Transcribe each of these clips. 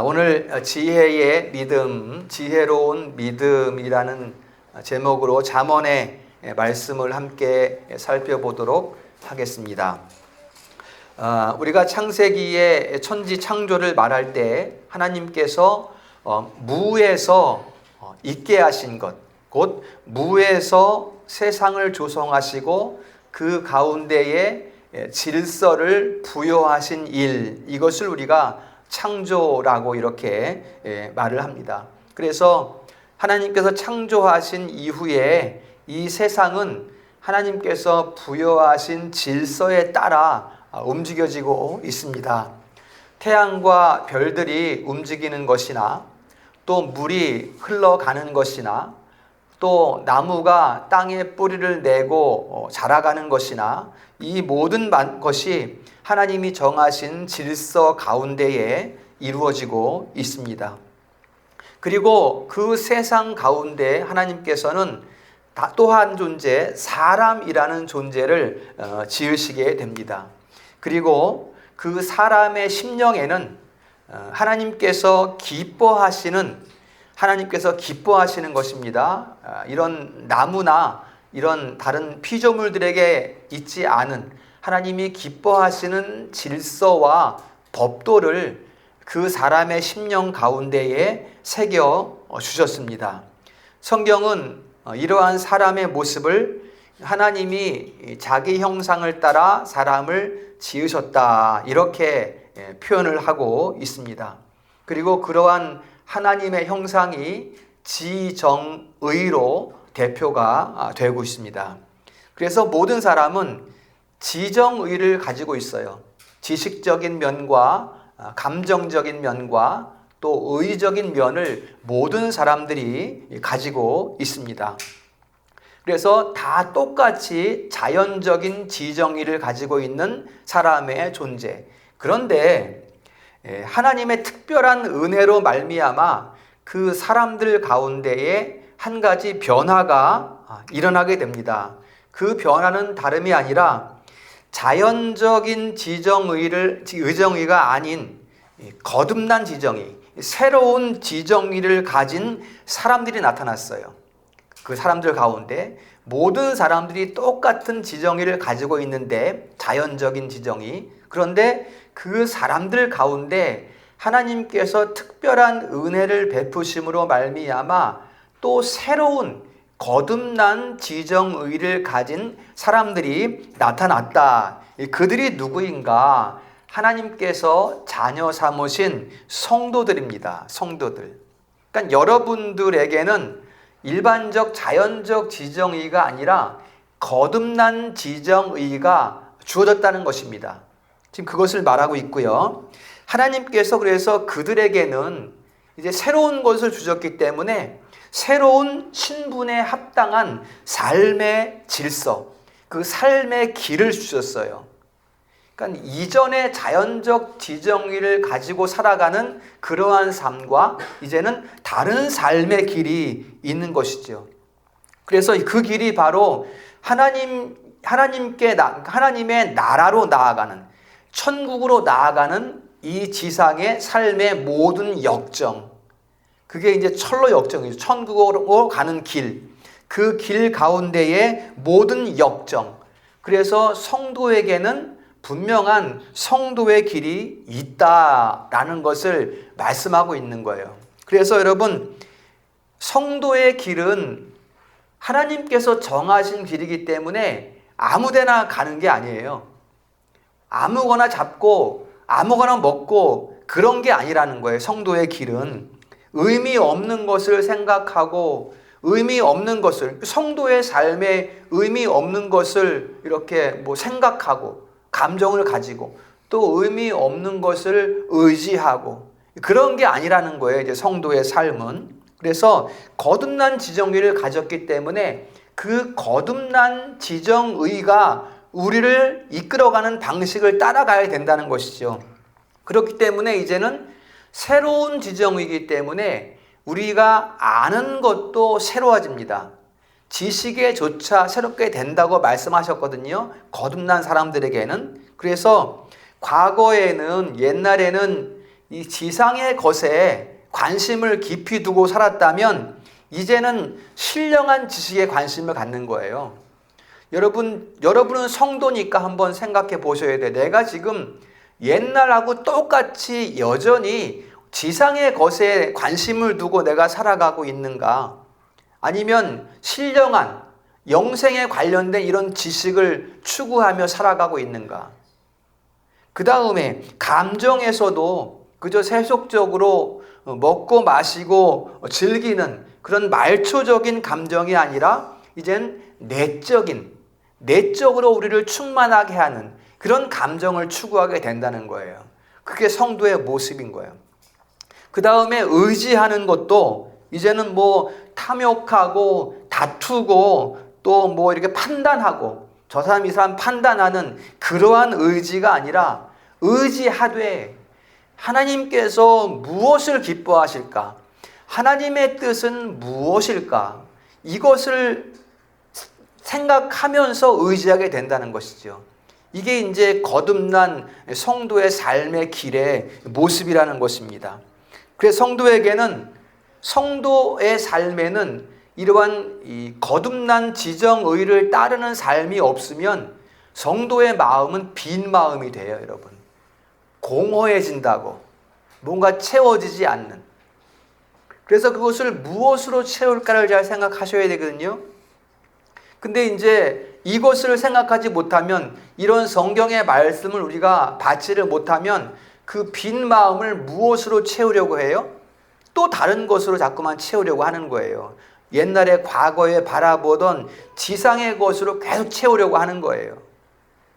오늘 지혜의 믿음, 지혜로운 믿음이라는 제목으로 잠언의 말씀을 함께 살펴보도록 하겠습니다. 우리가 창세기의 천지 창조를 말할 때 하나님께서 무에서 있게 하신 것, 곧 무에서 세상을 조성하시고 그 가운데에 질서를 부여하신 일, 이것을 우리가 창조라고 이렇게 말을 합니다. 그래서 하나님께서 창조하신 이후에 이 세상은 하나님께서 부여하신 질서에 따라 움직여지고 있습니다. 태양과 별들이 움직이는 것이나 또 물이 흘러가는 것이나 또 나무가 땅에 뿌리를 내고 자라가는 것이나 이 모든 것이 하나님이 정하신 질서 가운데에 이루어지고 있습니다. 그리고 그 세상 가운데 하나님께서는 또 한 존재, 사람이라는 존재를 지으시게 됩니다. 그리고 그 사람의 심령에는 하나님께서 기뻐하시는 것입니다. 이런 나무나 이런 다른 피조물들에게 있지 않은 하나님이 기뻐하시는 질서와 법도를 그 사람의 심령 가운데에 새겨 주셨습니다. 성경은 이러한 사람의 모습을 하나님이 자기 형상을 따라 사람을 지으셨다, 이렇게 표현을 하고 있습니다. 그리고 그러한 하나님의 형상이 지정의로 대표가 되고 있습니다. 그래서 모든 사람은 지정의를 가지고 있어요. 지식적인 면과 감정적인 면과 또 의적인 면을 모든 사람들이 가지고 있습니다. 그래서 다 똑같이 자연적인 지정의를 가지고 있는 사람의 존재. 그런데 하나님의 특별한 은혜로 말미암아 그 사람들 가운데에 한 가지 변화가 일어나게 됩니다. 그 변화는 다름이 아니라 자연적인 의정의가 아닌 거듭난 지정의, 새로운 지정의를 가진 사람들이 나타났어요. 그 사람들 가운데 모든 사람들이 똑같은 지정의를 가지고 있는데, 자연적인 지정의. 그런데 그 사람들 가운데 하나님께서 특별한 은혜를 베푸심으로 말미암아 또 새로운 거듭난 지정의를 가진 사람들이 나타났다. 그들이 누구인가? 하나님께서 자녀 삼으신 성도들입니다. 성도들. 그러니까 여러분들에게는 일반적 자연적 지정의가 아니라 거듭난 지정의가 주어졌다는 것입니다. 지금 그것을 말하고 있고요. 하나님께서 그래서 그들에게는 이제 새로운 것을 주셨기 때문에 새로운 신분에 합당한 삶의 질서, 그 삶의 길을 주셨어요. 그러니까 이전의 자연적 지정의를 가지고 살아가는 그러한 삶과 이제는 다른 삶의 길이 있는 것이죠. 그래서 그 길이 바로 하나님의 나라로 나아가는, 천국으로 나아가는 이 지상의 삶의 모든 역정, 그게 이제 철로 역정이죠. 천국으로 가는 길, 그 길 가운데의 모든 역정. 그래서 성도에게는 분명한 성도의 길이 있다라는 것을 말씀하고 있는 거예요. 그래서 여러분, 성도의 길은 하나님께서 정하신 길이기 때문에 아무데나 가는 게 아니에요. 아무거나 잡고 아무거나 먹고 그런 게 아니라는 거예요. 성도의 길은 의미 없는 것을 생각하고 의미 없는 것을, 성도의 삶에 의미 없는 것을 이렇게 생각하고 감정을 가지고 또 의미 없는 것을 의지하고 그런 게 아니라는 거예요. 이제 성도의 삶은. 그래서 거듭난 지정의를 가졌기 때문에 그 거듭난 지정의가 우리를 이끌어가는 방식을 따라가야 된다는 것이죠. 그렇기 때문에 이제는 새로운 지정이기 때문에 우리가 아는 것도 새로워집니다. 지식에 조차 새롭게 된다고 말씀하셨거든요. 거듭난 사람들에게는. 그래서 과거에는, 옛날에는 이 지상의 것에 관심을 깊이 두고 살았다면 이제는 신령한 지식에 관심을 갖는 거예요. 여러분은 성도니까 한번 생각해 보셔야 돼. 내가 지금 옛날하고 똑같이 여전히 지상의 것에 관심을 두고 내가 살아가고 있는가? 아니면 신령한 영생에 관련된 이런 지식을 추구하며 살아가고 있는가? 그 다음에 감정에서도 그저 세속적으로 먹고 마시고 즐기는 그런 말초적인 감정이 아니라 이젠 내적으로 우리를 충만하게 하는 그런 감정을 추구하게 된다는 거예요. 그게 성도의 모습인 거예요. 그 다음에 의지하는 것도 이제는 뭐 탐욕하고 다투고 또 뭐 이렇게 판단하고 저 사람 이 사람 판단하는 그러한 의지가 아니라 의지하되 하나님께서 무엇을 기뻐하실까? 하나님의 뜻은 무엇일까? 이것을 생각하면서 의지하게 된다는 것이죠. 이게 이제 거듭난 성도의 삶의 길의 모습이라는 것입니다. 그래서 성도의 삶에는 이러한 이 거듭난 지정의를 따르는 삶이 없으면 성도의 마음은 빈 마음이 돼요, 여러분. 공허해진다고. 뭔가 채워지지 않는. 그래서 그것을 무엇으로 채울까를 잘 생각하셔야 되거든요. 근데 이제 이것을 생각하지 못하면, 이런 성경의 말씀을 우리가 받지를 못하면 그 빈 마음을 무엇으로 채우려고 해요? 또 다른 것으로 자꾸만 채우려고 하는 거예요. 옛날에 과거에 바라보던 지상의 것으로 계속 채우려고 하는 거예요.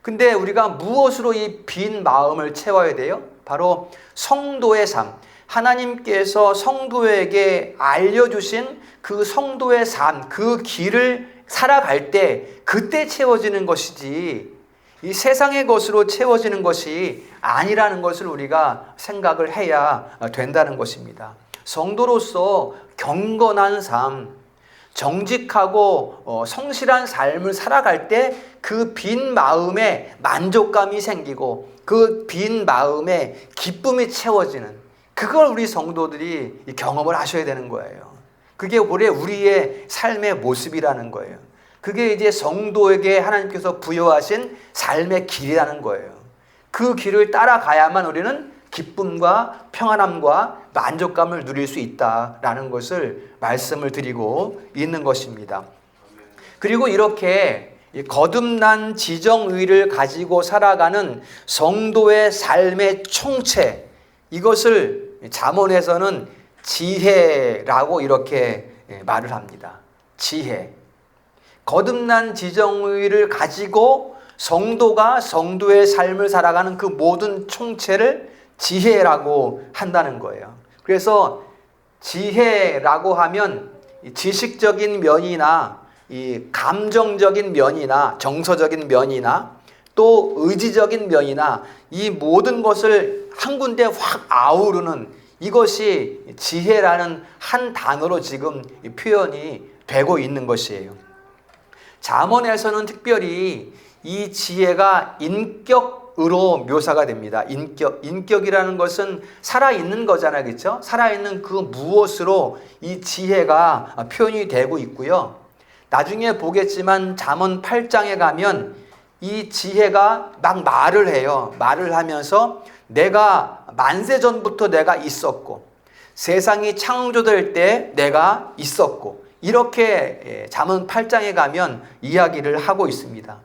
근데 우리가 무엇으로 이 빈 마음을 채워야 돼요? 바로 성도의 삶. 하나님께서 성도에게 알려주신 그 성도의 삶, 그 길을 살아갈 때 그때 채워지는 것이지 이 세상의 것으로 채워지는 것이 아니라는 것을 우리가 생각을 해야 된다는 것입니다. 성도로서 경건한 삶, 정직하고 성실한 삶을 살아갈 때 그 빈 마음에 만족감이 생기고 그 빈 마음에 기쁨이 채워지는, 그걸 우리 성도들이 경험을 하셔야 되는 거예요. 그게 우리의 삶의 모습이라는 거예요. 그게 이제 성도에게 하나님께서 부여하신 삶의 길이라는 거예요. 그 길을 따라가야만 우리는 기쁨과 평안함과 만족감을 누릴 수 있다라는 것을 말씀을 드리고 있는 것입니다. 그리고 이렇게 거듭난 지정의를 가지고 살아가는 성도의 삶의 총체, 이것을 잠언에서는 지혜라고 이렇게 말을 합니다. 지혜. 거듭난 지정의를 가지고 성도가 성도의 삶을 살아가는 그 모든 총체를 지혜라고 한다는 거예요. 그래서 지혜라고 하면 지식적인 면이나 이 감정적인 면이나 정서적인 면이나 또 의지적인 면이나 이 모든 것을 한 군데 확 아우르는, 이것이 지혜라는 한 단어로 지금 표현이 되고 있는 것이에요. 잠언에서는 특별히 이 지혜가 인격으로 묘사가 됩니다. 인격이라는 것은 살아있는 거잖아요. 그렇죠? 살아있는 그 무엇으로 이 지혜가 표현이 되고 있고요. 나중에 보겠지만 잠언 8장에 가면 이 지혜가 막 말을 해요. 말을 하면서 내가 만세 전부터 내가 있었고 세상이 창조될 때 내가 있었고, 이렇게 잠언 8장에 가면 이야기를 하고 있습니다.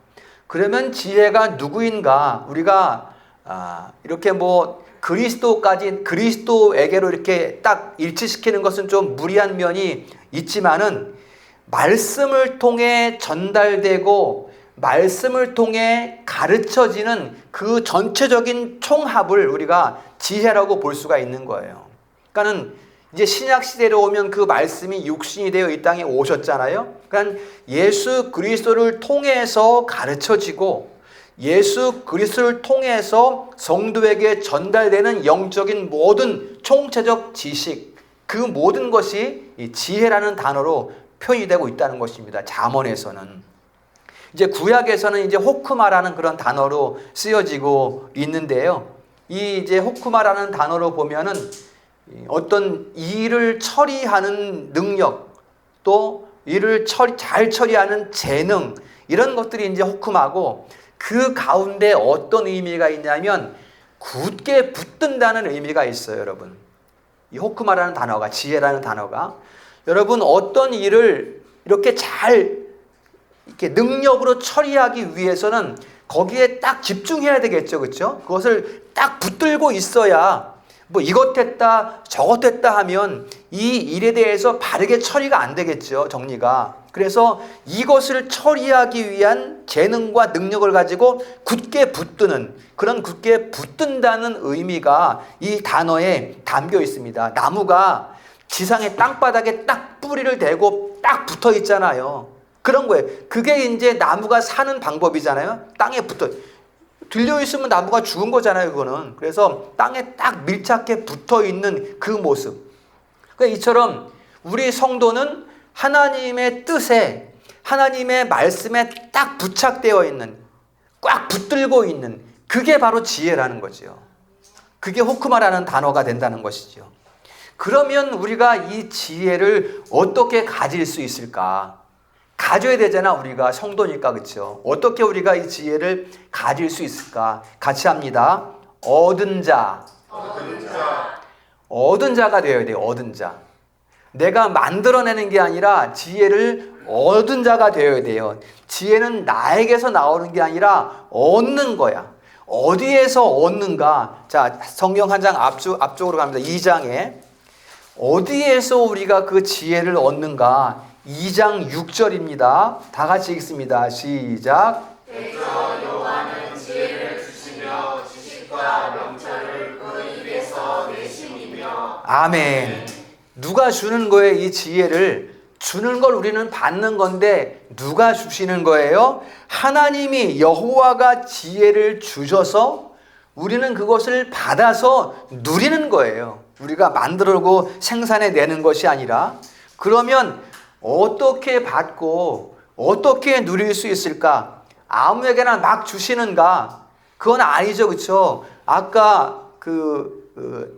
그러면 지혜가 누구인가? 우리가 이렇게 뭐 그리스도에게로 이렇게 딱 일치시키는 것은 좀 무리한 면이 있지만은, 말씀을 통해 전달되고 말씀을 통해 가르쳐지는 그 전체적인 총합을 우리가 지혜라고 볼 수가 있는 거예요. 그러니까는 이제 신약 시대로 오면 그 말씀이 육신이 되어 이 땅에 오셨잖아요. 그러니까 예수 그리스도를 통해서 가르쳐지고 예수 그리스도를 통해서 성도에게 전달되는 영적인 모든 총체적 지식, 그 모든 것이 이 지혜라는 단어로 표현이 되고 있다는 것입니다. 잠언에서는. 이제 구약에서는 이제 호크마라는 그런 단어로 쓰여지고 있는데요. 이 이제 호쿠마라는 단어로 보면은 어떤 일을 처리하는 능력, 또 일을 잘 처리하는 재능, 이런 것들이 이제 호쿠마고, 그 가운데 어떤 의미가 있냐면 굳게 붙든다는 의미가 있어요, 여러분. 이 호쿠마라는 단어가, 지혜라는 단어가, 여러분 어떤 일을 이렇게 잘 이렇게 능력으로 처리하기 위해서는 거기에 딱 집중해야 되겠죠, 그렇죠? 그것을 딱 붙들고 있어야, 뭐 이것 했다 저것 했다 하면 이 일에 대해서 바르게 처리가 안 되겠죠, 정리가. 그래서 이것을 처리하기 위한 재능과 능력을 가지고 굳게 붙드는, 그런 굳게 붙든다는 의미가 이 단어에 담겨 있습니다. 나무가 지상의 땅바닥에 딱 뿌리를 대고 딱 붙어 있잖아요. 그런 거예요. 그게 이제 나무가 사는 방법이잖아요. 땅에 붙어 들려 있으면 나무가 죽은 거잖아요, 그거는. 그래서 땅에 딱 밀착해 붙어 있는 그 모습. 그러니까 이처럼 우리 성도는 하나님의 뜻에, 하나님의 말씀에 딱 부착되어 있는, 꽉 붙들고 있는, 그게 바로 지혜라는 거죠. 그게 호크마라는 단어가 된다는 것이죠. 그러면 우리가 이 지혜를 어떻게 가질 수 있을까? 가져야 되잖아, 우리가 성도니까. 그렇죠? 어떻게 우리가 이 지혜를 가질 수 있을까? 같이 합니다. 얻은 자. 얻은 자가 되어야 돼요. 얻은 자. 내가 만들어내는 게 아니라 지혜를 얻은 자가 되어야 돼요. 지혜는 나에게서 나오는 게 아니라 얻는 거야. 어디에서 얻는가? 자, 성경 한 장 앞쪽으로 갑니다. 2장에 어디에서 우리가 그 지혜를 얻는가? 2장 6절입니다. 다 같이 읽습니다. 시작. 대저 여호와는 지혜를 주시며 지식과 명철을 그 입에서 내시니며. 아멘. 누가 주는 거예요? 이 지혜를 주는 걸 우리는 받는 건데 누가 주시는 거예요? 하나님이, 여호와가 지혜를 주셔서 우리는 그것을 받아서 누리는 거예요. 우리가 만들고 생산해내는 것이 아니라. 그러면 어떻게 받고 어떻게 누릴 수 있을까? 아무에게나 막 주시는가? 그건 아니죠, 그렇죠? 아까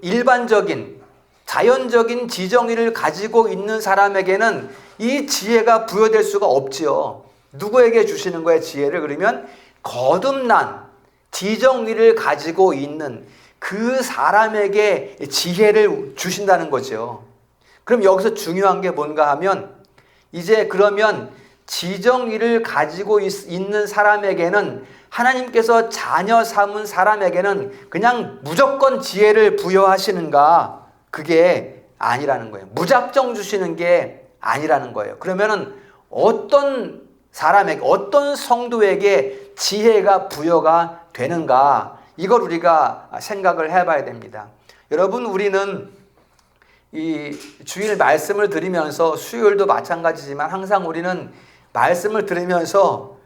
일반적인 자연적인 지정의를 가지고 있는 사람에게는 이 지혜가 부여될 수가 없지요. 누구에게 주시는 거예요, 지혜를? 그러면 거듭난 지정의를 가지고 있는 그 사람에게 지혜를 주신다는 거죠. 그럼 여기서 중요한 게 뭔가 하면, 이제 그러면 지정의를 가지고 있는 사람에게는, 하나님께서 자녀 삼은 사람에게는 그냥 무조건 지혜를 부여하시는가? 그게 아니라는 거예요. 무작정 주시는 게 아니라는 거예요. 그러면은 어떤 사람에게, 어떤 성도에게 지혜가 부여가 되는가? 이걸 우리가 생각을 해봐야 됩니다. 여러분, 우리는 이 주일 말씀을 들으면서, 수요일도 마찬가지지만 항상 우리는 말씀을 들으면서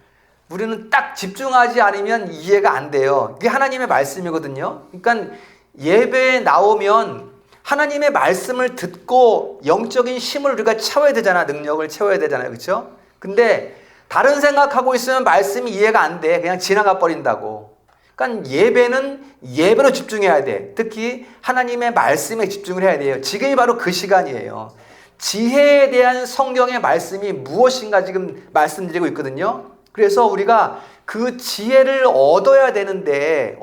우리는 딱 집중하지 않으면 이해가 안 돼요. 이게 하나님의 말씀이거든요. 그러니까 예배에 나오면 하나님의 말씀을 듣고 영적인 힘을 우리가 채워야 되잖아. 능력을 채워야 되잖아요. 그렇죠? 근데 다른 생각하고 있으면 말씀이 이해가 안 돼. 그냥 지나가 버린다고. 그러니까 예배는 예배로 집중해야 돼. 특히 하나님의 말씀에 집중을 해야 돼요. 지금이 바로 그 시간이에요. 지혜에 대한 성경의 말씀이 무엇인가 지금 말씀드리고 있거든요. 그래서 우리가 그 지혜를 얻어야 되는데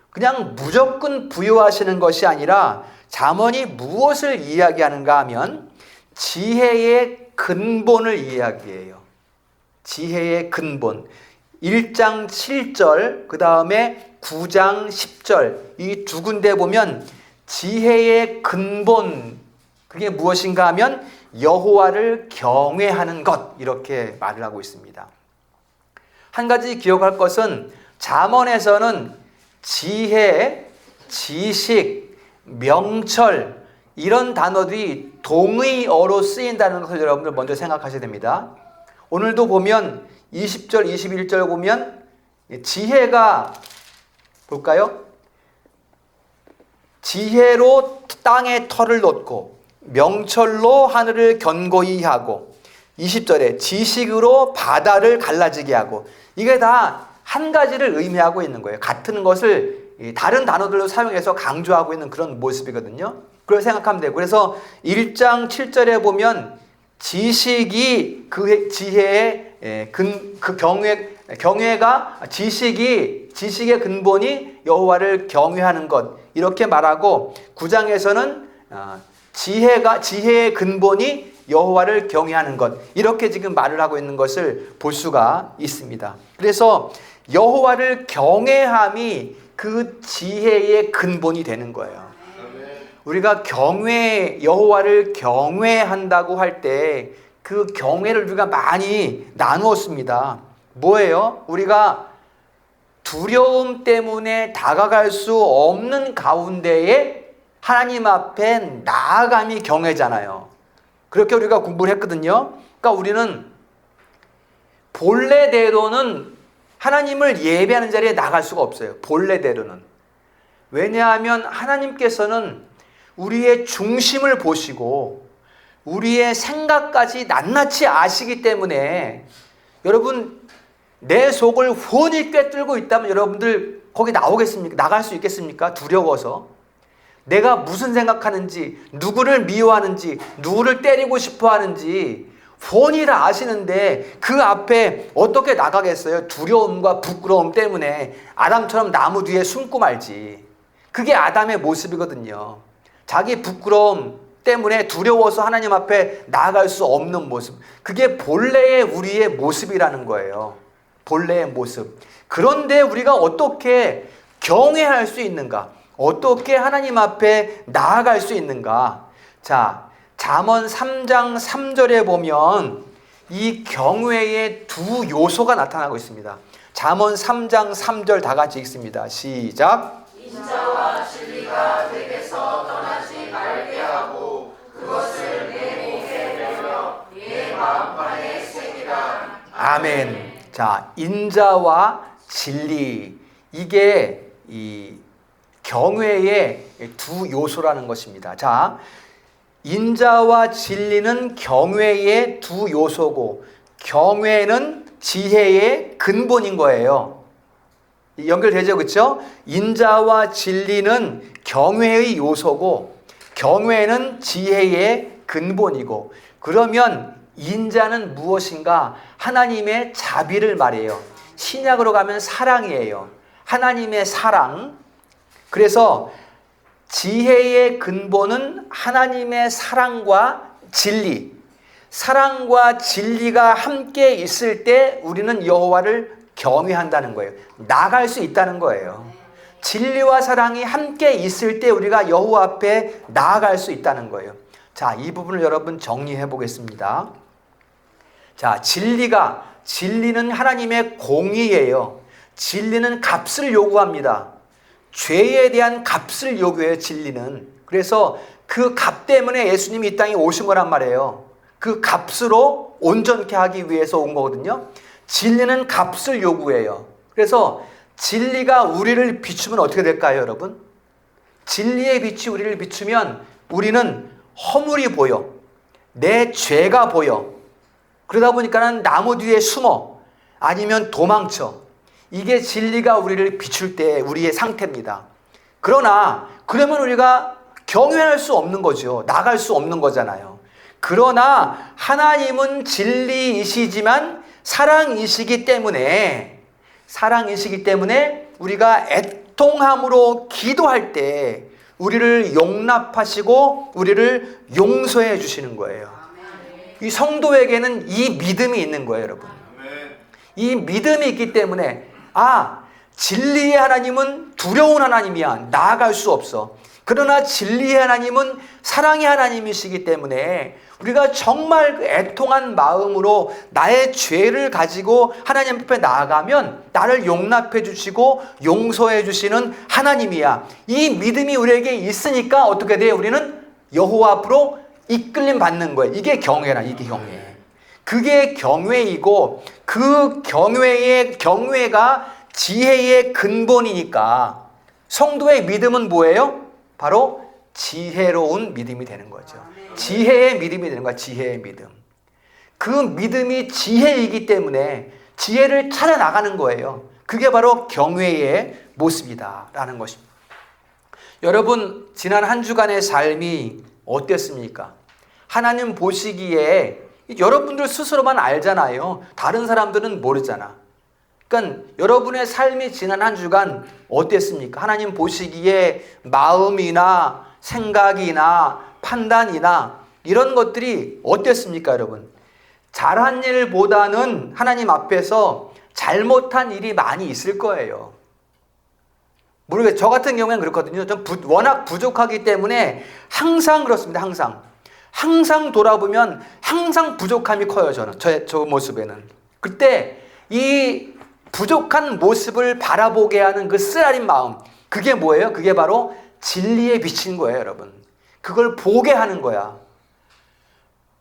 그냥 무조건 부여하시는 것이 아니라, 잠언이 무엇을 이야기하는가 하면 지혜의 근본을 이야기해요. 지혜의 근본. 1장 7절, 그 다음에 9장 10절, 이 두 군데 보면 지혜의 근본, 그게 무엇인가 하면 여호와를 경외하는 것, 이렇게 말을 하고 있습니다. 한 가지 기억할 것은, 잠언에서는 지혜, 지식, 명철, 이런 단어들이 동의어로 쓰인다는 것을 여러분들 먼저 생각하셔야 됩니다. 오늘도 보면 20절, 21절 보면 지혜가 볼까요? 지혜로 땅에 털을 놓고 명철로 하늘을 견고히 하고, 20절에 지식으로 바다를 갈라지게 하고, 이게 다 한 가지를 의미하고 있는 거예요. 같은 것을 다른 단어들로 사용해서 강조하고 있는 그런 모습이거든요. 그걸 생각하면 되고, 그래서 1장 7절에 보면 지식이 그 지혜의 경외가 지식의 근본이 여호와를 경외하는 것, 이렇게 말하고, 9장에서는 지혜의 근본이 여호와를 경외하는 것, 이렇게 지금 말을 하고 있는 것을 볼 수가 있습니다. 그래서 여호와를 경외함이 그 지혜의 근본이 되는 거예요. 우리가 여호와를 경외한다고 할 때 그 경외를 우리가 많이 나누었습니다. 뭐예요? 우리가 두려움 때문에 다가갈 수 없는 가운데에 하나님 앞에 나아감이 경외잖아요. 그렇게 우리가 공부를 했거든요. 그러니까 우리는 본래대로는 하나님을 예배하는 자리에 나갈 수가 없어요. 본래대로는. 왜냐하면 하나님께서는 우리의 중심을 보시고 우리의 생각까지 낱낱이 아시기 때문에, 여러분 내 속을 훤히 꿰뚫고 있다면 여러분들 거기 나오겠습니까? 나갈 수 있겠습니까? 두려워서. 내가 무슨 생각하는지, 누구를 미워하는지, 누구를 때리고 싶어 하는지 훤히 다 아시는데 그 앞에 어떻게 나가겠어요? 두려움과 부끄러움 때문에 아담처럼 나무 뒤에 숨고 말지. 그게 아담의 모습이거든요. 자기 부끄러움 때문에 두려워서 하나님 앞에 나아갈 수 없는 모습, 그게 본래의 우리의 모습이라는 거예요. 본래의 모습. 그런데 우리가 어떻게 경외할 수 있는가? 어떻게 하나님 앞에 나아갈 수 있는가? 자, 잠언 3장 3절에 보면 이 경외의 두 요소가 나타나고 있습니다. 잠언 3장 3절 다 같이 읽습니다. 시작. 인자와 진리가 내게서 떠나지 말게 하고 그것을 내 목에 매며 내 마음판에 새기라. 아멘. 자, 인자와 진리, 이게 이 경외의 두 요소라는 것입니다. 자, 인자와 진리는 경외의 두 요소고, 경외는 지혜의 근본인 거예요. 연결되죠, 그렇죠? 인자와 진리는 경외의 요소고, 경외는 지혜의 근본이고, 그러면 인자는 무엇인가? 하나님의 자비를 말해요. 신약으로 가면 사랑이에요. 하나님의 사랑. 그래서 지혜의 근본은 하나님의 사랑과 진리. 사랑과 진리가 함께 있을 때 우리는 여호와를 경외한다는 거예요. 나갈 수 있다는 거예요. 진리와 사랑이 함께 있을 때 우리가 여호와 앞에 나아갈 수 있다는 거예요. 자, 이 부분을 여러분 정리해 보겠습니다. 자, 진리는 하나님의 공의예요. 진리는 값을 요구합니다. 죄에 대한 값을 요구해요, 진리는. 그래서 그 값 때문에 예수님이 이 땅에 오신 거란 말이에요. 그 값으로 온전케 하기 위해서 온 거거든요. 진리는 값을 요구해요. 그래서 진리가 우리를 비추면 어떻게 될까요, 여러분? 진리의 빛이 우리를 비추면 우리는 허물이 보여. 내 죄가 보여. 그러다 보니까는 나무 뒤에 숨어. 아니면 도망쳐. 이게 진리가 우리를 비출 때 우리의 상태입니다. 그러면 우리가 경외할 수 없는 거죠. 나갈 수 없는 거잖아요. 그러나 하나님은 진리이시지만 사랑이시기 때문에 우리가 애통함으로 기도할 때 우리를 용납하시고 우리를 용서해 주시는 거예요. 이 성도에게는 이 믿음이 있는 거예요, 여러분. 이 믿음이 있기 때문에 진리의 하나님은 두려운 하나님이야. 나아갈 수 없어. 그러나 진리의 하나님은 사랑의 하나님이시기 때문에 우리가 정말 애통한 마음으로 나의 죄를 가지고 하나님 앞에 나아가면 나를 용납해 주시고 용서해 주시는 하나님이야. 이 믿음이 우리에게 있으니까 어떻게 돼요? 우리는 여호와 앞으로 이끌림 받는 거예요. 이게 경외라. 이게 경외. 그게 경외이고, 그 경외가 지혜의 근본이니까 성도의 믿음은 뭐예요? 바로 지혜로운 믿음이 되는 거죠. 지혜의 믿음이 되는 거야. 지혜의 믿음. 그 믿음이 지혜이기 때문에 지혜를 찾아 나가는 거예요. 그게 바로 경외의 모습이다라는 것입니다. 여러분, 지난 한 주간의 삶이 어땠습니까? 하나님 보시기에 여러분들 스스로만 알잖아요. 다른 사람들은 모르잖아. 그러니까 여러분의 삶이 지난 한 주간 어땠습니까? 하나님 보시기에 마음이나 생각이나 판단이나 이런 것들이 어땠습니까, 여러분? 잘한 일보다는 하나님 앞에서 잘못한 일이 많이 있을 거예요. 모르겠어요. 저 같은 경우에는 그렇거든요. 좀 워낙 부족하기 때문에 항상 그렇습니다. 항상 돌아보면 항상 부족함이 커요. 저는 저 모습에는. 그때 이 부족한 모습을 바라보게 하는 그 쓰라린 마음, 그게 뭐예요? 그게 바로 진리에 비친 거예요, 여러분. 그걸 보게 하는 거야.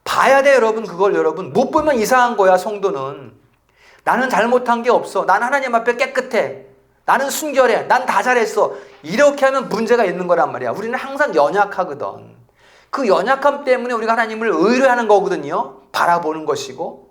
봐야 돼, 여러분. 그걸 여러분. 못 보면 이상한 거야, 성도는. 나는 잘못한 게 없어. 난 하나님 앞에 깨끗해. 나는 순결해. 난 다 잘했어. 이렇게 하면 문제가 있는 거란 말이야. 우리는 항상 연약하거든. 그 연약함 때문에 우리가 하나님을 의뢰하는 거거든요. 바라보는 것이고.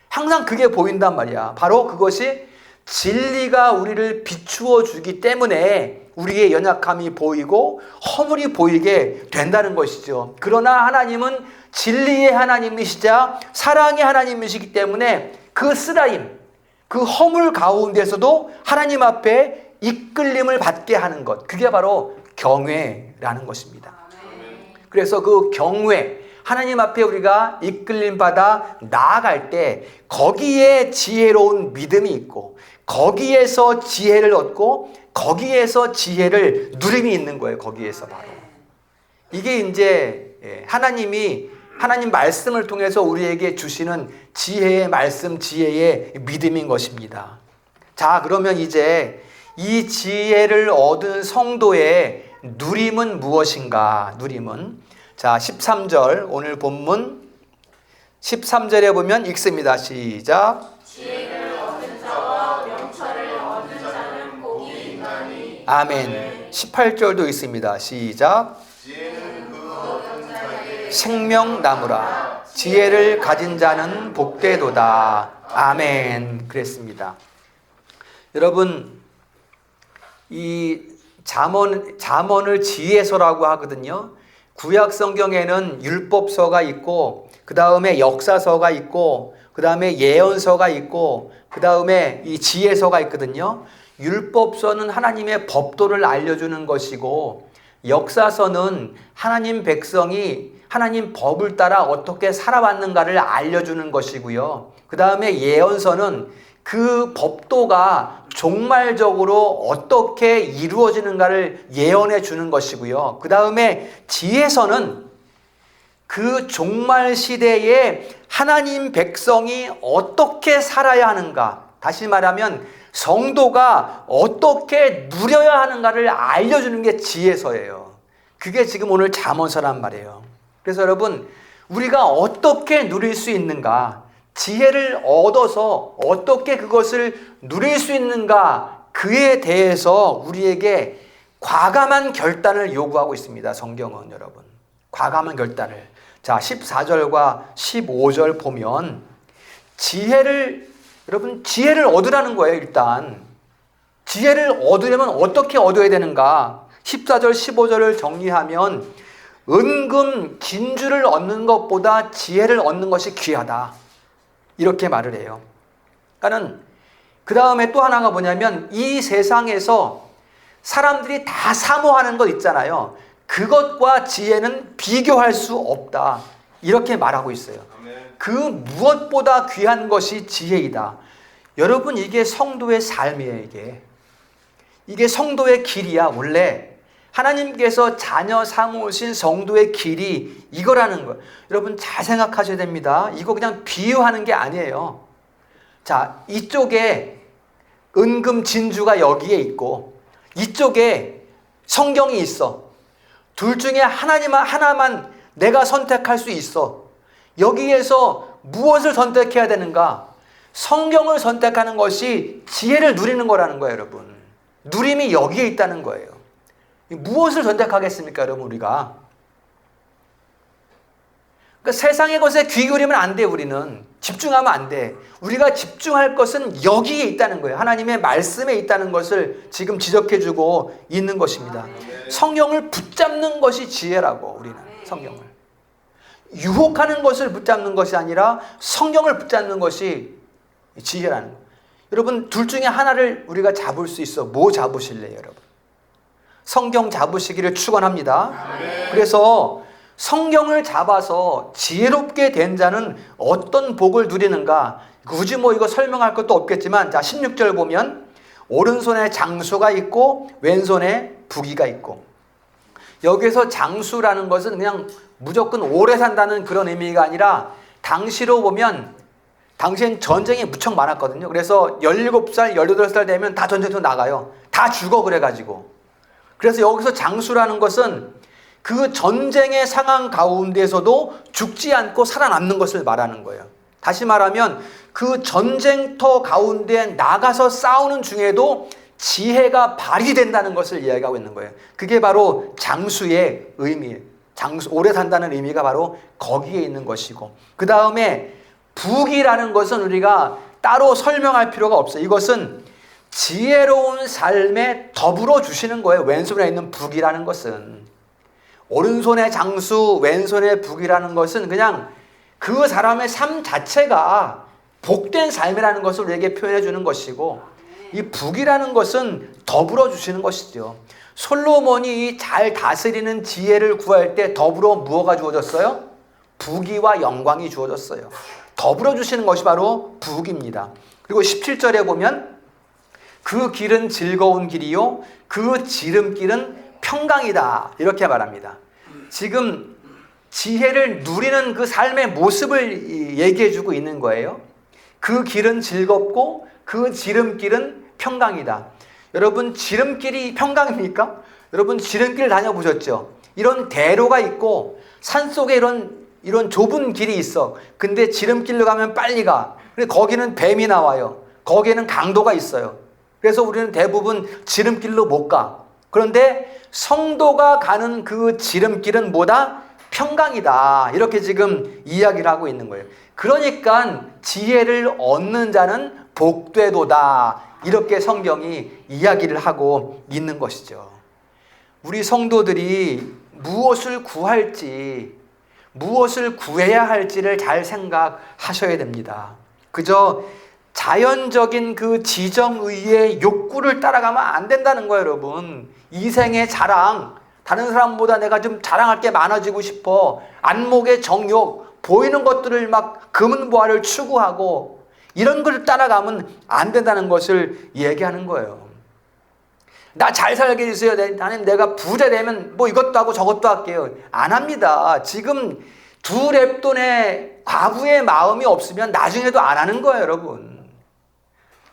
항상 그게 보인단 말이야. 바로 그것이 진리가 우리를 비추어 주기 때문에 우리의 연약함이 보이고 허물이 보이게 된다는 것이죠. 그러나 하나님은 진리의 하나님이시자 사랑의 하나님이시기 때문에 그 쓰라림, 그 허물 가운데서도 하나님 앞에 이끌림을 받게 하는 것, 그게 바로 경외라는 것입니다. 그래서 그 경외, 하나님 앞에 우리가 이끌림 받아 나아갈 때 거기에 지혜로운 믿음이 있고 거기에서 지혜를 얻고 거기에서 지혜를 누림이 있는 거예요. 거기에서 바로. 이게 이제 하나님 말씀을 통해서 우리에게 주시는 지혜의 말씀, 지혜의 믿음인 것입니다. 자, 그러면 이제 이 지혜를 얻은 성도의 누림은 무엇인가? 누림은. 자, 13절, 오늘 본문 13절에 보면 읽습니다. 시작. 지혜를 얻은 자와 명철을 얻은 자는 복이 있나니. 아멘. 18절도 있습니다. 시작. 생명나무라. 지혜를 가진 자는 복되도다. 아멘. 그랬습니다. 여러분, 이 잠언을 지혜서라고 하거든요. 구약 성경에는 율법서가 있고, 그 다음에 역사서가 있고, 그 다음에 예언서가 있고, 그 다음에 이 지혜서가 있거든요. 율법서는 하나님의 법도를 알려주는 것이고, 역사서는 하나님 백성이 하나님 법을 따라 어떻게 살아왔는가를 알려주는 것이고요. 그 다음에 예언서는 그 법도가 종말적으로 어떻게 이루어지는가를 예언해 주는 것이고요. 그 다음에 지혜서는 그 종말 시대에 하나님 백성이 어떻게 살아야 하는가, 다시 말하면 성도가 어떻게 누려야 하는가를 알려주는 게 지혜서예요. 그게 지금 오늘 잠언서란 말이에요. 그래서 여러분, 우리가 어떻게 누릴 수 있는가, 지혜를 얻어서 어떻게 그것을 누릴 수 있는가, 그에 대해서 우리에게 과감한 결단을 요구하고 있습니다. 성경은 여러분. 과감한 결단을. 자, 14절과 15절 보면 여러분 지혜를 얻으라는 거예요. 일단 지혜를 얻으려면 어떻게 얻어야 되는가? 14절 15절을 정리하면 은금 진주를 얻는 것보다 지혜를 얻는 것이 귀하다, 이렇게 말을 해요. 그러니까는 그 다음에 또 하나가 뭐냐면 이 세상에서 사람들이 다 사모하는 것 있잖아요. 그것과 지혜는 비교할 수 없다, 이렇게 말하고 있어요. 그 무엇보다 귀한 것이 지혜이다. 여러분, 이게 성도의 삶이에요. 이게 성도의 길이야. 원래 하나님께서 자녀 삼으신 성도의 길이 이거라는 거예요. 여러분 잘 생각하셔야 됩니다. 이거 그냥 비유하는 게 아니에요. 자, 이쪽에 은금 진주가 여기에 있고 이쪽에 성경이 있어. 둘 중에 하나만 내가 선택할 수 있어. 여기에서 무엇을 선택해야 되는가? 성경을 선택하는 것이 지혜를 누리는 거라는 거예요, 여러분. 누림이 여기에 있다는 거예요. 무엇을 선택하겠습니까, 여러분, 우리가? 그러니까 세상의 것에 귀 기울이면 안 돼. 우리는 집중하면 안 돼. 우리가 집중할 것은 여기에 있다는 거예요. 하나님의 말씀에 있다는 것을 지금 지적해주고 있는 것입니다. 성령을 붙잡는 것이 지혜라고. 우리는 성경을 유혹하는 것을 붙잡는 것이 아니라 성경을 붙잡는 것이 지혜라는 거예요. 여러분, 둘 중에 하나를 우리가 잡을 수 있어. 뭐 잡으실래요, 여러분? 성경 잡으시기를 축원합니다. 그래서 성경을 잡아서 지혜롭게 된 자는 어떤 복을 누리는가? 굳이 뭐 이거 설명할 것도 없겠지만, 자, 16절 보면 오른손에 장수가 있고 왼손에 부귀가 있고, 여기서 장수라는 것은 그냥 무조건 오래 산다는 그런 의미가 아니라, 당시로 보면 당시엔 전쟁이 무척 많았거든요. 그래서 17살, 18살 되면 다 전쟁터 나가요. 다 죽어 그래가지고. 그래서 여기서 장수라는 것은 그 전쟁의 상황 가운데서도 죽지 않고 살아남는 것을 말하는 거예요. 다시 말하면 그 전쟁터 가운데 나가서 싸우는 중에도 지혜가 발휘된다는 것을 이야기하고 있는 거예요. 그게 바로 장수의 의미예요. 장수, 오래 산다는 의미가 바로 거기에 있는 것이고, 그 다음에 부귀라는 것은 우리가 따로 설명할 필요가 없어요. 이것은 지혜로운 삶에 더불어 주시는 거예요. 왼손에 있는 부귀라는 것은. 오른손의 장수, 왼손의 부귀라는 것은 그냥 그 사람의 삶 자체가 복된 삶이라는 것을 우리에게 표현해 주는 것이고, 이 부귀라는 것은 더불어 주시는 것이죠. 솔로몬이 잘 다스리는 지혜를 구할 때 더불어 무엇가 주어졌어요? 부귀와 영광이 주어졌어요. 더불어 주시는 것이 바로 부귀입니다. 그리고 17절에 보면 그 길은 즐거운 길이요 그 지름길은 평강이다, 이렇게 말합니다. 지금 지혜를 누리는 그 삶의 모습을 얘기해 주고 있는 거예요. 그 길은 즐겁고 그 지름길은 평강이다. 여러분, 지름길이 평강입니까? 여러분, 지름길 다녀보셨죠? 이런 대로가 있고 산속에 이런 좁은 길이 있어. 근데 지름길로 가면 빨리 가. 근데 거기는 뱀이 나와요. 거기에는 강도가 있어요. 그래서 우리는 대부분 지름길로 못 가. 그런데 성도가 가는 그 지름길은 뭐다? 평강이다. 이렇게 지금 이야기를 하고 있는 거예요. 그러니까 지혜를 얻는 자는 복되도다, 이렇게 성경이 이야기를 하고 있는 것이죠. 우리 성도들이 무엇을 구할지, 무엇을 구해야 할지를 잘 생각하셔야 됩니다. 그저 자연적인 그 지정의의 욕구를 따라가면 안 된다는 거예요, 여러분. 이생의 자랑, 다른 사람보다 내가 좀 자랑할 게 많아지고 싶어, 안목의 정욕, 보이는 것들을 막 금은보화를 추구하고 이런 걸 따라가면 안 된다는 것을 얘기하는 거예요. 나 잘 살게 해주세요. 나는 내가 부자 되면 뭐 이것도 하고 저것도 할게요. 안 합니다. 지금 두 랩돈의 과부의 마음이 없으면 나중에도 안 하는 거예요, 여러분.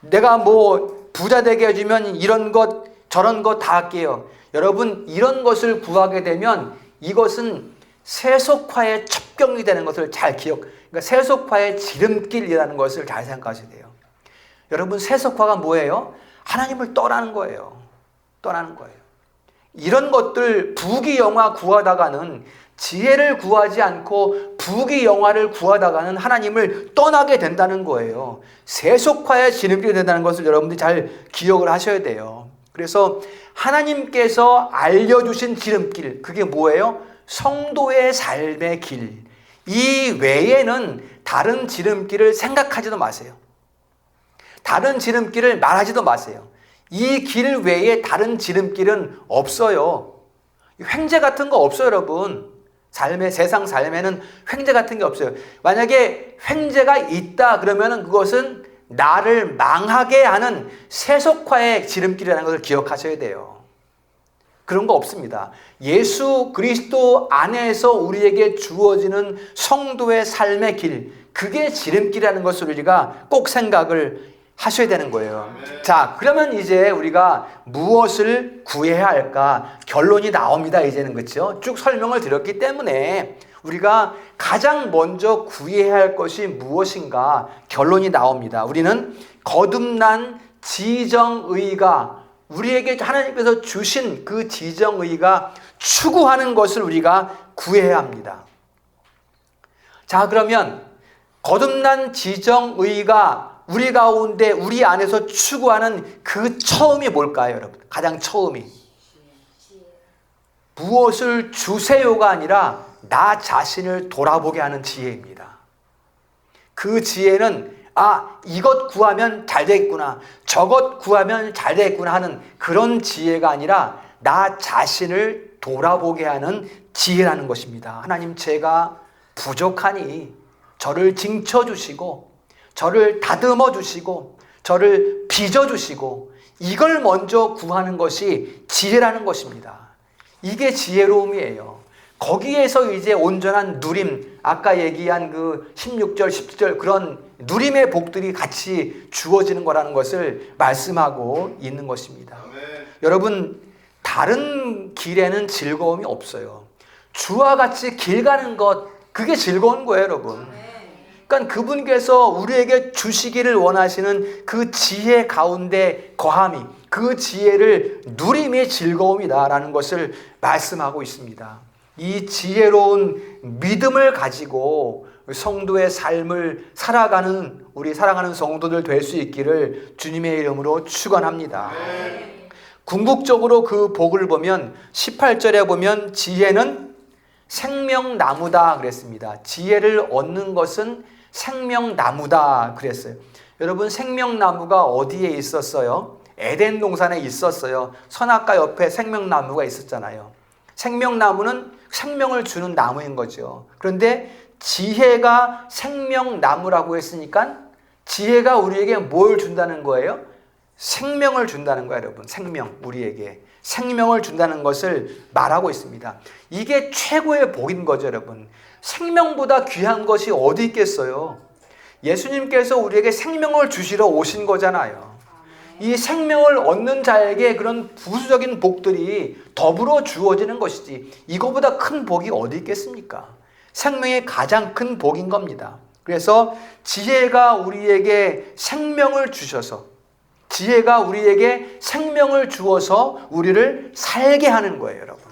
내가 뭐 부자 되게 해주면 이런 것 저런 것 다 할게요. 여러분, 이런 것을 구하게 되면 이것은 세속화의 첩경이 되는 것을 잘 그러니까 세속화의 지름길이라는 것을 잘 생각하셔야 돼요. 여러분, 세속화가 뭐예요? 하나님을 떠나는 거예요. 떠나는 거예요. 이런 것들, 부귀영화 구하다가는, 지혜를 구하지 않고 부귀영화를 구하다가는 하나님을 떠나게 된다는 거예요. 세속화의 지름길이 된다는 것을 여러분들이 잘 기억을 하셔야 돼요. 그래서 하나님께서 알려주신 지름길, 그게 뭐예요? 성도의 삶의 길. 이 외에는 다른 지름길을 생각하지도 마세요. 다른 지름길을 말하지도 마세요. 이 길 외에 다른 지름길은 없어요. 횡재 같은 거 없어요, 여러분. 세상 삶에는 횡재 같은 게 없어요. 만약에 횡재가 있다 그러면 그것은 나를 망하게 하는 세속화의 지름길이라는 것을 기억하셔야 돼요. 그런 거 없습니다. 예수 그리스도 안에서 우리에게 주어지는 성도의 삶의 길, 그게 지름길이라는 것을 우리가 꼭 생각을 하셔야 되는 거예요. 자, 그러면 이제 우리가 무엇을 구해야 할까? 결론이 나옵니다, 이제는. 그렇죠? 쭉 설명을 드렸기 때문에 우리가 가장 먼저 구해야 할 것이 무엇인가? 결론이 나옵니다. 우리는 거듭난 지정의가, 우리에게 하나님께서 주신 그 지정의가 추구하는 것을 우리가 구해야 합니다. 자, 그러면 거듭난 지정의가 우리 가운데 우리 안에서 추구하는 그 처음이 뭘까요, 여러분? 가장 처음이 무엇을 주세요가 아니라 나 자신을 돌아보게 하는 지혜입니다. 그 지혜는 이것 구하면 잘 되겠구나, 저것 구하면 잘 되겠구나 하는 그런 지혜가 아니라 나 자신을 돌아보게 하는 지혜라는 것입니다. 하나님, 제가 부족하니 저를 징쳐주시고 저를 다듬어 주시고 저를 빚어주시고 이걸 먼저 구하는 것이 지혜라는 것입니다. 이게 지혜로움이에요. 거기에서 이제 온전한 누림, 아까 얘기한 그 16절, 17절 그런 누림의 복들이 같이 주어지는 거라는 것을 말씀하고 있는 것입니다. 여러분, 다른 길에는 즐거움이 없어요. 주와 같이 길 가는 것, 그게 즐거운 거예요, 여러분. 그러니까 그분께서 우리에게 주시기를 원하시는 그 지혜 가운데 거함이, 그 지혜를 누림이 즐거움이다라는 것을 말씀하고 있습니다. 이 지혜로운 믿음을 가지고 성도의 삶을 살아가는 우리 사랑하는 성도들 될 수 있기를 주님의 이름으로 축원합니다. 궁극적으로 그 복을 보면 18절에 보면 지혜는 생명나무다 그랬습니다. 지혜를 얻는 것은 생명나무다 그랬어요. 여러분, 생명나무가 어디에 있었어요? 에덴 동산에 있었어요. 선악과 옆에 생명나무가 있었잖아요. 생명나무는 생명을 주는 나무인 거죠. 그런데 지혜가 생명나무라고 했으니까 지혜가 우리에게 뭘 준다는 거예요? 생명을 준다는 거예요, 여러분. 생명, 우리에게 생명을 준다는 것을 말하고 있습니다. 이게 최고의 복인 거죠, 여러분. 생명보다 귀한 것이 어디 있겠어요? 예수님께서 우리에게 생명을 주시러 오신 거잖아요. 이 생명을 얻는 자에게 그런 부수적인 복들이 더불어 주어지는 것이지 이거보다 큰 복이 어디 있겠습니까? 생명의 가장 큰 복인 겁니다. 그래서 지혜가 우리에게 생명을 주셔서, 지혜가 우리에게 생명을 주어서 우리를 살게 하는 거예요, 여러분.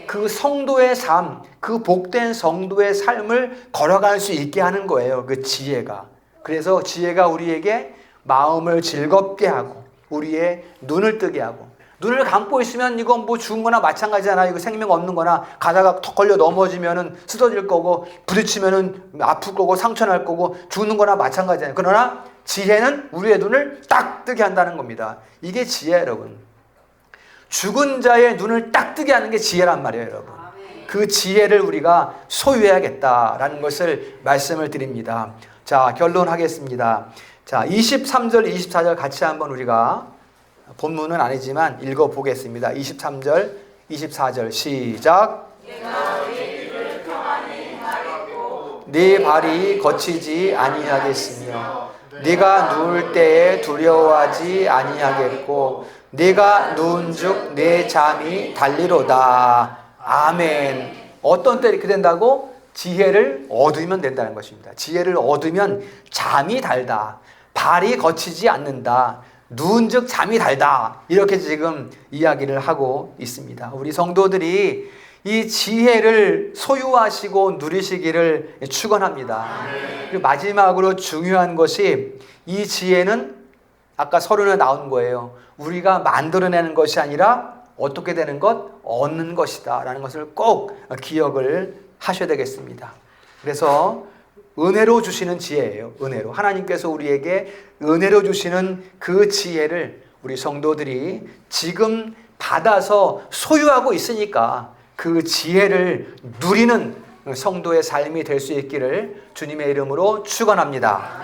그 성도의 삶, 그 복된 성도의 삶을 걸어갈 수 있게 하는 거예요, 그 지혜가. 그래서 지혜가 우리에게 마음을 즐겁게 하고 우리의 눈을 뜨게 하고, 눈을 감고 있으면 이건 뭐 죽은 거나 마찬가지잖아요. 이거 생명 없는 거나, 가다가 턱 걸려 넘어지면은 쓰러질 거고, 부딪히면은 아플 거고, 상처 날 거고, 죽는 거나 마찬가지잖아요. 그러나 지혜는 우리의 눈을 딱 뜨게 한다는 겁니다. 이게 지혜, 여러분. 죽은 자의 눈을 딱 뜨게 하는 게 지혜란 말이에요, 여러분. 그 지혜를 우리가 소유해야겠다라는 것을 말씀을 드립니다. 자, 결론하겠습니다. 자, 23절, 24절 같이 한번 우리가 본문은 아니지만 읽어보겠습니다. 23절, 24절 시작. 네 발이 거치지 아니하겠으며 네가 누울 때에 두려워하지 아니하겠고 네가 누운즉 내 잠이 달리로다. 아멘. 어떤 때 이렇게 된다고? 지혜를 얻으면 된다는 것입니다. 지혜를 얻으면 잠이 달다. 발이 거치지 않는다. 누운즉 잠이 달다. 이렇게 지금 이야기를 하고 있습니다. 우리 성도들이 이 지혜를 소유하시고 누리시기를 축원합니다. 그리고 마지막으로 중요한 것이 이 지혜는 아까 서론에 나온 거예요. 우리가 만들어내는 것이 아니라 어떻게 되는 것? 얻는 것이다 라는 것을 꼭 기억을 하셔야 되겠습니다. 그래서 은혜로 주시는 지혜예요. 은혜로. 하나님께서 우리에게 은혜로 주시는 그 지혜를 우리 성도들이 지금 받아서 소유하고 있으니까 그 지혜를 누리는 성도의 삶이 될 수 있기를 주님의 이름으로 축원합니다.